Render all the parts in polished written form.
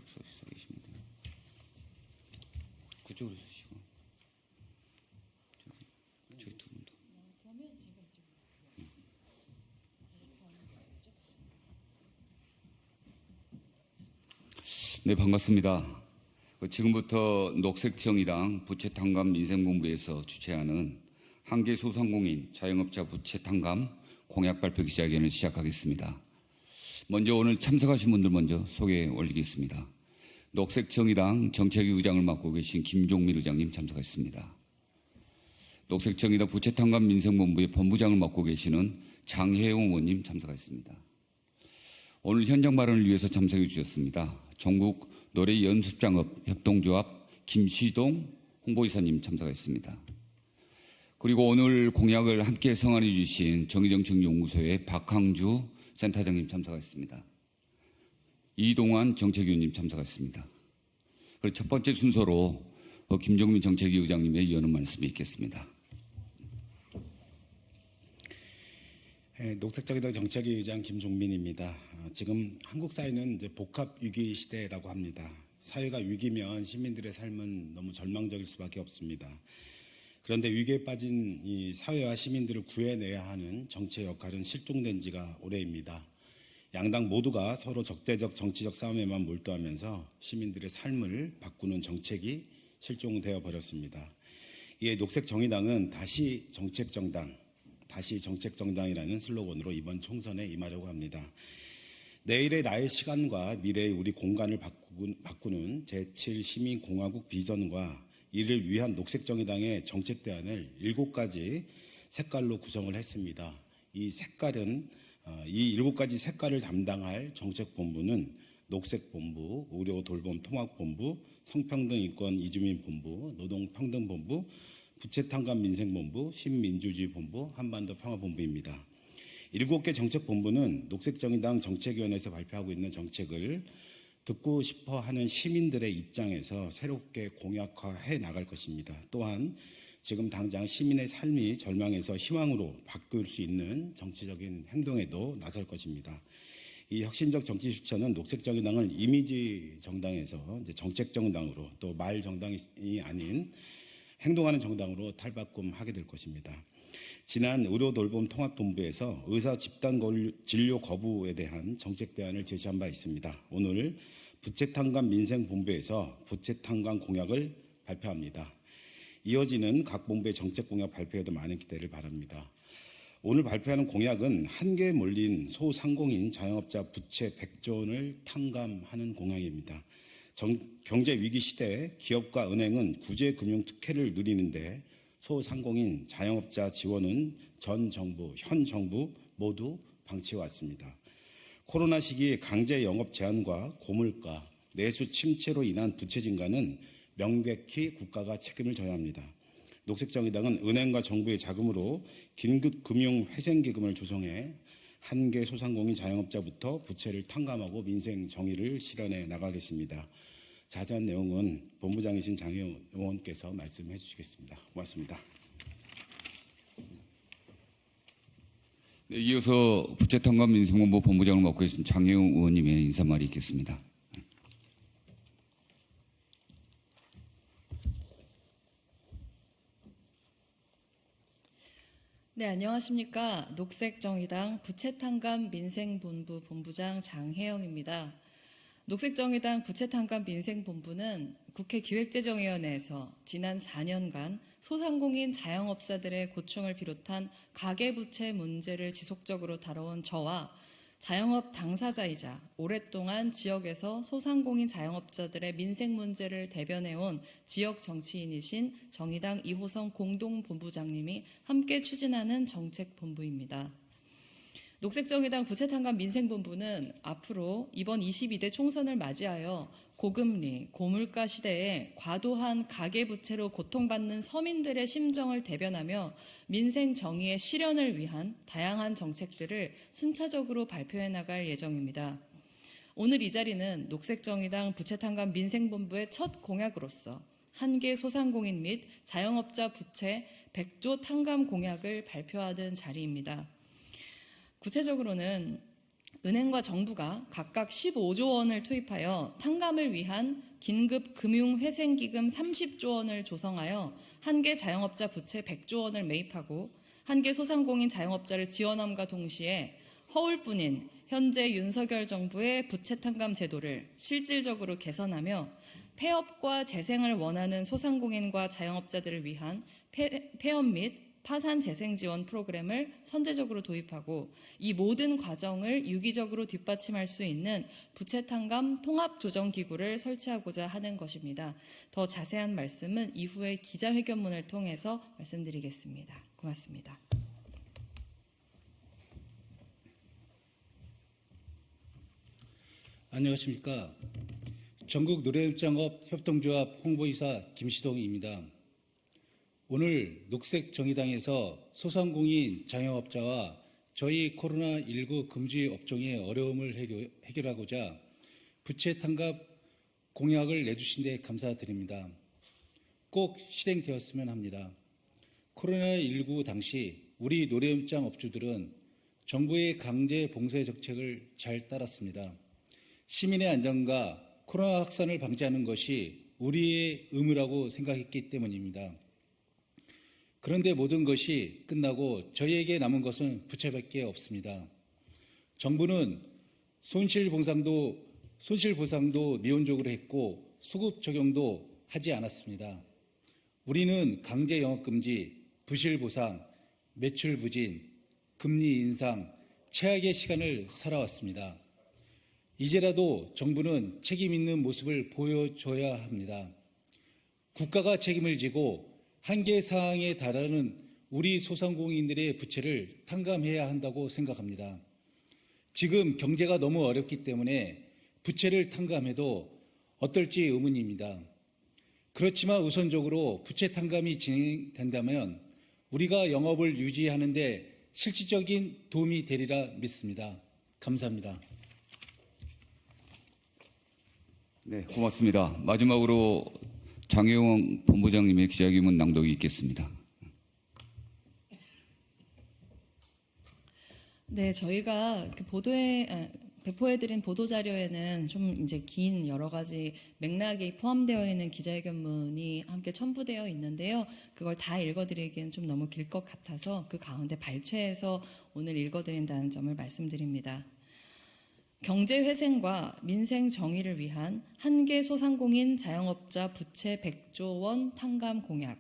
서 계시면 돼요. 그쪽으로 서시고. 저기 두 분 더. 네, 반갑습니다. 지금부터 녹색정의당 부채탕감 민생본부에서 주최하는 한계 소상공인 자영업자 부채탕감 공약 발표 기자회견을 시작하겠습니다. 먼저 오늘 참석하신 분들 먼저 소개 올리겠습니다. 녹색정의당 정책위 의장을 맡고 계신 김종민 의장님 참석하셨습니다. 녹색정의당 부채탕감 민생본부의 본부장을 맡고 계시는 장혜용 의원님 참석하셨습니다. 오늘 현장 발언을 위해서 참석해 주셨습니다. 전국 노래연습장업 협동조합 김시동 홍보이사님 참석하셨습니다. 그리고 오늘 공약을 함께 성안해 주신 정의정책연구소의 박항주 센터장님 참석하셨습니다. 이동환 정책위원님 참석하셨습니다. 그리고 첫 번째 순서로 김종민 정책위 의장님의 여는 말씀이 있겠습니다. 네, 녹색정의당 정책위 의장 김종민입니다. 지금 한국 사회는 이제 복합 위기 시대라고 합니다. 사회가 위기면 시민들의 삶은 너무 절망적일 수밖에 없습니다. 그런데 위기에 빠진 이 사회와 시민들을 구해내야 하는 정치의 역할은 실종된 지가 오래입니다. 양당 모두가 서로 적대적 정치적 싸움에만 몰두하면서 시민들의 삶을 바꾸는 정책이 실종되어 버렸습니다. 이에 녹색정의당은 다시 정책정당이라는 슬로건으로 이번 총선에 임하려고 합니다. 내일의 나의 시간과 미래의 우리 공간을 바꾸는 제7시민공화국 비전과 이를 위한 녹색정의당의 정책 대안을 7가지 색깔로 구성을 했습니다. 이 7가지 색깔을 담당할 정책본부는 녹색본부, 의료돌봄통합본부, 성평등인권 이주민본부, 노동평등본부, 부채탕감민생본부, 신민주주의본부, 한반도평화본부입니다. 7개 정책본부는 녹색정의당 정책위원회에서 발표하고 있는 정책을 듣고 싶어 하는 시민들의 입장에서 새롭게 공약화해 나갈 것입니다. 또한 지금 당장 시민의 삶이 절망에서 희망으로 바꿀 수 있는 정치적인 행동에도 나설 것입니다. 이 혁신적 정치 실천은 녹색정의당을 이미지 정당에서 이제 정책 정당으로 또 말 정당이 아닌 행동하는 정당으로 탈바꿈하게 될 것입니다. 지난 의료돌봄통합본부에서 의사 집단 진료 거부에 대한 정책 대안을 제시한 바 있습니다. 오늘 부채탕감 민생본부에서 부채탕감 공약을 발표합니다. 이어지는 각 본부의 정책 공약 발표에도 많은 기대를 바랍니다. 오늘 발표하는 공약은 한계에 몰린 소상공인 자영업자 부채 100조 원을 탕감하는 공약입니다. 경제 위기 시대에 기업과 은행은 구제 금융 특혜를 누리는데 소상공인 자영업자 지원은 전 정부, 현 정부 모두 방치해 왔습니다. 코로나 시기 강제 영업 제한과 고물가, 내수 침체로 인한 부채 증가는 명백히 국가가 책임을 져야 합니다. 녹색정의당은 은행과 정부의 자금으로 긴급금융회생기금을 조성해 한계 소상공인 자영업자부터 부채를 탕감하고 민생 정의를 실현해 나가겠습니다. 자세한 내용은 본부장이신 장혜용 의원께서 말씀해 주시겠습니다. 고맙습니다. 네, 이어서 부채탕감 민생본부 본부장을 맡고 계신 장혜용 의원님의 인사말이 있겠습니다. 네, 안녕하십니까. 녹색정의당 부채탕감 민생본부 본부장 장혜영입니다. 녹색정의당 부채탕감 민생본부는 국회 기획재정위원회에서 지난 4년간 소상공인 자영업자들의 고충을 비롯한 가계부채 문제를 지속적으로 다뤄온 저와 자영업 당사자이자 오랫동안 지역에서 소상공인 자영업자들의 민생 문제를 대변해온 지역 정치인이신 정의당 이호성 공동본부장님이 함께 추진하는 정책본부입니다. 녹색정의당 부채탕감 민생본부는 앞으로 이번 22대 총선을 맞이하여 고금리, 고물가 시대에 과도한 가계부채로 고통받는 서민들의 심정을 대변하며 민생 정의의 실현을 위한 다양한 정책들을 순차적으로 발표해 나갈 예정입니다. 오늘 이 자리는 녹색정의당 부채탕감 민생본부의 첫 공약으로서 한계 소상공인 및 자영업자 부채 100조 탕감 공약을 발표하는 자리입니다. 구체적으로는 은행과 정부가 각각 15조 원을 투입하여 탕감을 위한 긴급 금융회생기금 30조 원을 조성하여 한 개 자영업자 부채 100조 원을 매입하고 한 개 소상공인 자영업자를 지원함과 동시에 허울뿐인 현재 윤석열 정부의 부채 탕감 제도를 실질적으로 개선하며 폐업과 재생을 원하는 소상공인과 자영업자들을 위한 폐업 및 파산 재생 지원 프로그램을 선제적으로 도입하고 이 모든 과정을 유기적으로 뒷받침할 수 있는 부채 탕감 통합 조정 기구를 설치하고자 하는 것입니다. 더 자세한 말씀은 이후에 기자회견문을 통해서 말씀드리겠습니다. 고맙습니다. 안녕하십니까. 전국 노래장업 협동조합 홍보이사 김시동입니다. 오늘 녹색정의당에서 소상공인 자영업자와 저희 코로나19 금지 업종의 어려움을 해결하고자 부채 탕감 공약을 내주신 데 감사드립니다. 꼭 실행되었으면 합니다. 코로나19 당시 우리 노래음장 업주들은 정부의 강제 봉쇄 정책을 잘 따랐습니다. 시민의 안전과 코로나 확산을 방지하는 것이 우리의 의무라고 생각했기 때문입니다. 그런데 모든 것이 끝나고 저희에게 남은 것은 부채밖에 없습니다. 정부는 손실보상도 미온적으로 했고 수급 적용도 하지 않았습니다. 우리는 강제 영업금지, 부실보상, 매출 부진, 금리 인상, 최악의 시간을 살아왔습니다. 이제라도 정부는 책임 있는 모습을 보여줘야 합니다. 국가가 책임을 지고 한계 사항에 달하는 우리 소상공인들의 부채를 탕감해야 한다고 생각합니다. 지금 경제가 너무 어렵기 때문에 부채를 탕감해도 어떨지 의문입니다. 그렇지만 우선적으로 부채 탕감이 진행된다면 우리가 영업을 유지하는 데 실질적인 도움이 되리라 믿습니다. 감사합니다. 네, 고맙습니다. 마지막으로 장혜영 본부장님의 기자회견문 낭독이 있겠습니다. 네, 저희가 배포해드린 보도자료에는 좀 이제 긴 여러 가지 맥락이 포함되어 있는 기자회견문이 함께 첨부되어 있는데요. 그걸 다 읽어드리기엔 좀 너무 길 것 같아서 그 가운데 발췌해서 오늘 읽어드린다는 점을 말씀드립니다. 경제회생과 민생 정의를 위한 한 개 소상공인 자영업자 부채 100조 원 탕감 공약.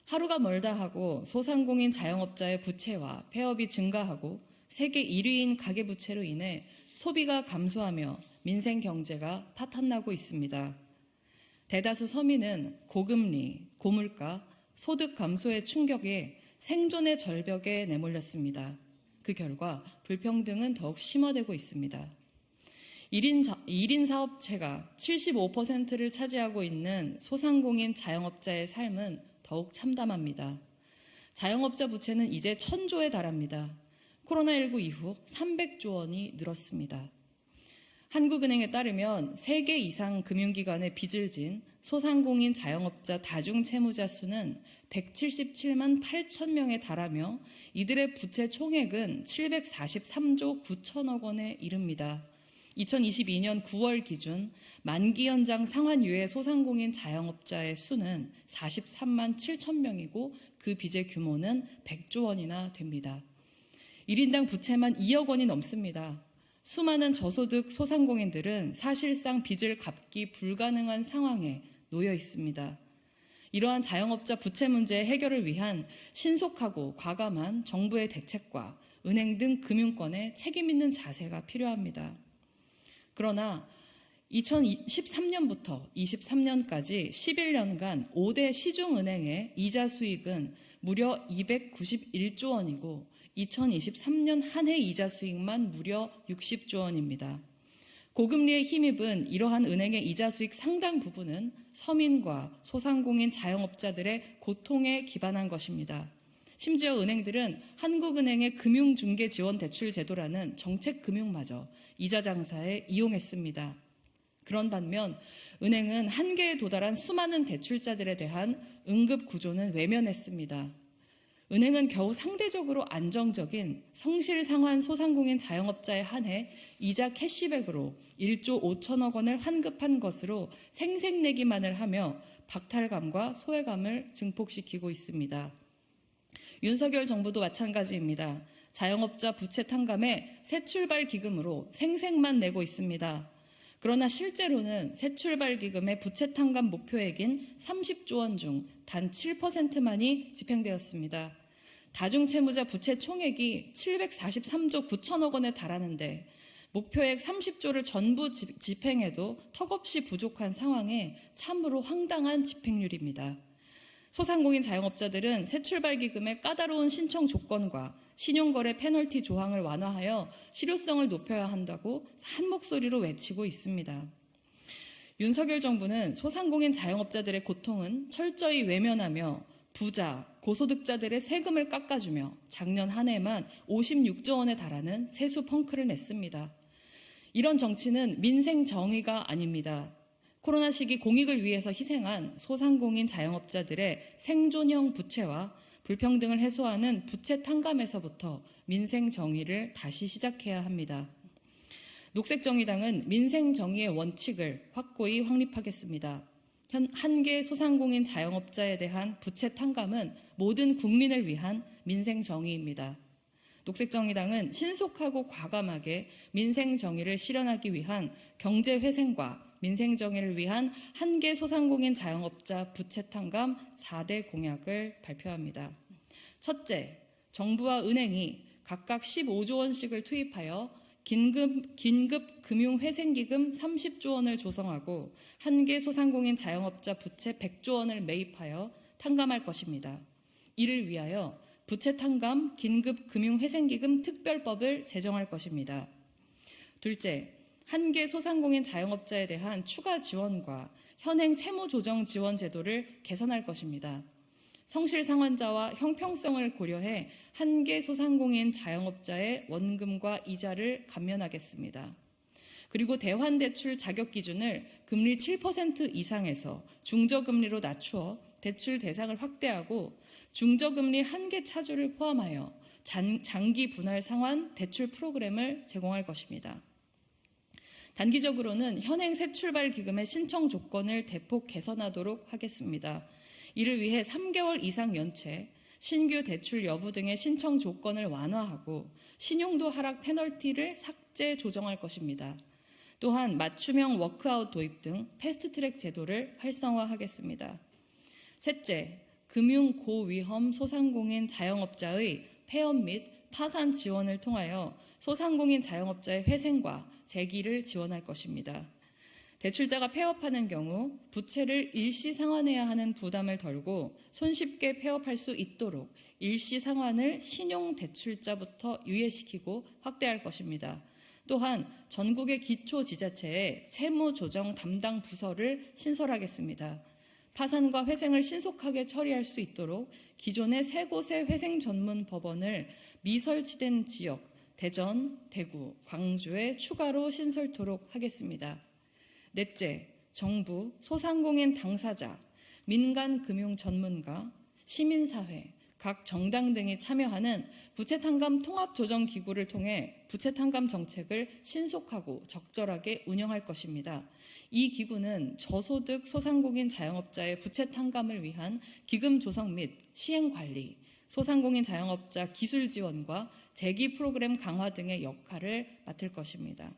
하루가 멀다 하고 소상공인 자영업자의 부채와 폐업이 증가하고 세계 1위인 가계부채로 인해 소비가 감소하며 민생 경제가 파탄나고 있습니다. 대다수 서민은 고금리, 고물가, 소득 감소의 충격에 생존의 절벽에 내몰렸습니다. 그 결과 불평등은 더욱 심화되고 있습니다. 1인 사업체가 75%를 차지하고 있는 소상공인 자영업자의 삶은 더욱 참담합니다. 자영업자 부채는 이제 1,000조에 달합니다. 코로나19 이후 300조 원이 늘었습니다. 한국은행에 따르면 3개 이상 금융기관에 빚을 진 소상공인 자영업자 다중채무자 수는 177만 8천 명에 달하며 이들의 부채 총액은 743조 9천억 원에 이릅니다. 2022년 9월 기준 만기 연장 상환유예 소상공인 자영업자의 수는 43만 7천 명이고 그 빚의 규모는 100조 원이나 됩니다. 1인당 부채만 2억 원이 넘습니다. 수많은 저소득 소상공인들은 사실상 빚을 갚기 불가능한 상황에 놓여 있습니다. 이러한 자영업자 부채 문제 해결을 위한 신속하고 과감한 정부의 대책과 은행 등 금융권의 책임 있는 자세가 필요합니다. 그러나 2013년부터 23년까지 11년간 5대 시중은행의 이자 수익은 무려 291조 원이고 2023년 한 해 이자 수익만 무려 60조 원입니다. 고금리에 힘입은 이러한 은행의 이자 수익 상당 부분은 서민과 소상공인 자영업자들의 고통에 기반한 것입니다. 심지어 은행들은 한국은행의 금융중개지원대출제도라는 정책금융마저 이자 장사에 이용했습니다. 그런 반면 은행은 한계에 도달한 수많은 대출자들에 대한 응급구조는 외면했습니다. 은행은 겨우 상대적으로 안정적인 성실상환 소상공인 자영업자에 한해 이자 캐시백으로 1조 5천억 원을 환급한 것으로 생색내기만을 하며 박탈감과 소외감을 증폭시키고 있습니다. 윤석열 정부도 마찬가지입니다. 자영업자 부채 탕감에 새출발 기금으로 생색만 내고 있습니다. 그러나 실제로는 새출발 기금의 부채 탕감 목표액인 30조 원 중 단 7%만이 집행되었습니다. 다중채무자 부채 총액이 743조 9천억 원에 달하는데 목표액 30조를 전부 집행해도 턱없이 부족한 상황에 참으로 황당한 집행률입니다. 소상공인 자영업자들은 새출발기금의 까다로운 신청 조건과 신용거래 페널티 조항을 완화하여 실효성을 높여야 한다고 한 목소리로 외치고 있습니다. 윤석열 정부는 소상공인 자영업자들의 고통은 철저히 외면하며 부자, 고소득자들의 세금을 깎아주며 작년 한 해만 56조 원에 달하는 세수 펑크를 냈습니다. 이런 정치는 민생 정의가 아닙니다. 코로나 시기 공익을 위해서 희생한 소상공인 자영업자들의 생존형 부채와 불평등을 해소하는 부채 탕감에서부터 민생 정의를 다시 시작해야 합니다. 녹색정의당은 민생 정의의 원칙을 확고히 확립하겠습니다. 한계 소상공인 자영업자에 대한 부채 탕감은 모든 국민을 위한 민생 정의입니다. 녹색정의당은 신속하고 과감하게 민생 정의를 실현하기 위한 경제 회생과 민생 정의를 위한 한계 소상공인 자영업자 부채 탕감 4대 공약을 발표합니다. 첫째, 정부와 은행이 각각 15조 원씩을 투입하여 긴급 금융회생기금 30조 원을 조성하고 한계 소상공인 자영업자 부채 100조 원을 매입하여 탕감할 것입니다. 이를 위하여 부채 탕감 긴급 금융회생기금 특별법을 제정할 것입니다. 둘째, 한계 소상공인 자영업자에 대한 추가 지원과 현행 채무조정 지원 제도를 개선할 것입니다. 성실상환자와 형평성을 고려해 한계 소상공인 자영업자의 원금과 이자를 감면하겠습니다. 그리고 대환대출 자격 기준을 금리 7% 이상에서 중저금리로 낮추어 대출 대상을 확대하고 중저금리 한계 차주를 포함하여 장기 분할 상환 대출 프로그램을 제공할 것입니다. 단기적으로는 현행 새출발 기금의 신청 조건을 대폭 개선하도록 하겠습니다. 이를 위해 3개월 이상 연체, 신규 대출 여부 등의 신청 조건을 완화하고 신용도 하락 페널티를 삭제 조정할 것입니다. 또한 맞춤형 워크아웃 도입 등 패스트트랙 제도를 활성화하겠습니다. 셋째, 금융 고위험 소상공인 자영업자의 폐업 및 파산 지원을 통하여 소상공인 자영업자의 회생과 재기를 지원할 것입니다. 대출자가 폐업하는 경우 부채를 일시 상환해야 하는 부담을 덜고 손쉽게 폐업할 수 있도록 일시 상환을 신용대출자부터 유예시키고 확대할 것입니다. 또한 전국의 기초지자체에 채무조정 담당 부서를 신설하겠습니다. 파산과 회생을 신속하게 처리할 수 있도록 기존의 3곳의 회생 전문 법원을 미설치된 지역, 대전, 대구, 광주에 추가로 신설토록 하겠습니다. 넷째, 정부, 소상공인 당사자, 민간금융 전문가, 시민사회, 각 정당 등이 참여하는 부채탕감 통합조정기구를 통해 부채탕감 정책을 신속하고 적절하게 운영할 것입니다. 이 기구는 저소득 소상공인 자영업자의 부채탕감을 위한 기금 조성 및 시행관리, 소상공인 자영업자 기술 지원과 재기 프로그램 강화 등의 역할을 맡을 것입니다.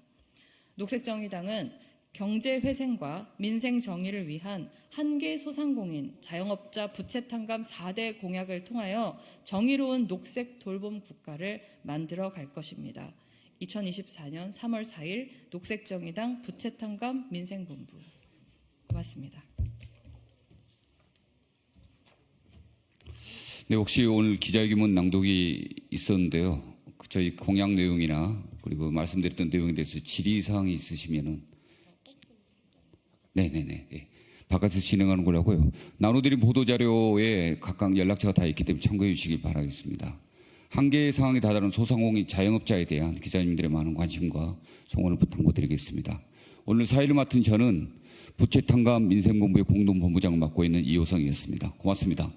녹색정의당은 경제회생과 민생정의를 위한 한계 소상공인 자영업자 부채탕감 4대 공약을 통하여 정의로운 녹색 돌봄 국가를 만들어 갈 것입니다. 2024년 3월 4일 녹색정의당 부채탕감 민생본부. 고맙습니다. 네, 혹시 오늘 기자회견문 낭독이 있었는데요. 저희 공약 내용이나 그리고 말씀드렸던 내용에 대해서 질의사항이 있으시면은 네네네. 네. 바깥에서 진행하는 거라고요. 나눠드린 보도자료에 각각 연락처가 다 있기 때문에 참고해 주시기 바라겠습니다. 한계 상황에 다다른 소상공인 자영업자에 대한 기자님들의 많은 관심과 성원을 당부드리겠습니다. 오늘 사회를 맡은 저는 부채탕감 민생본부의 공동본부장을 맡고 있는 이호성이었습니다. 고맙습니다.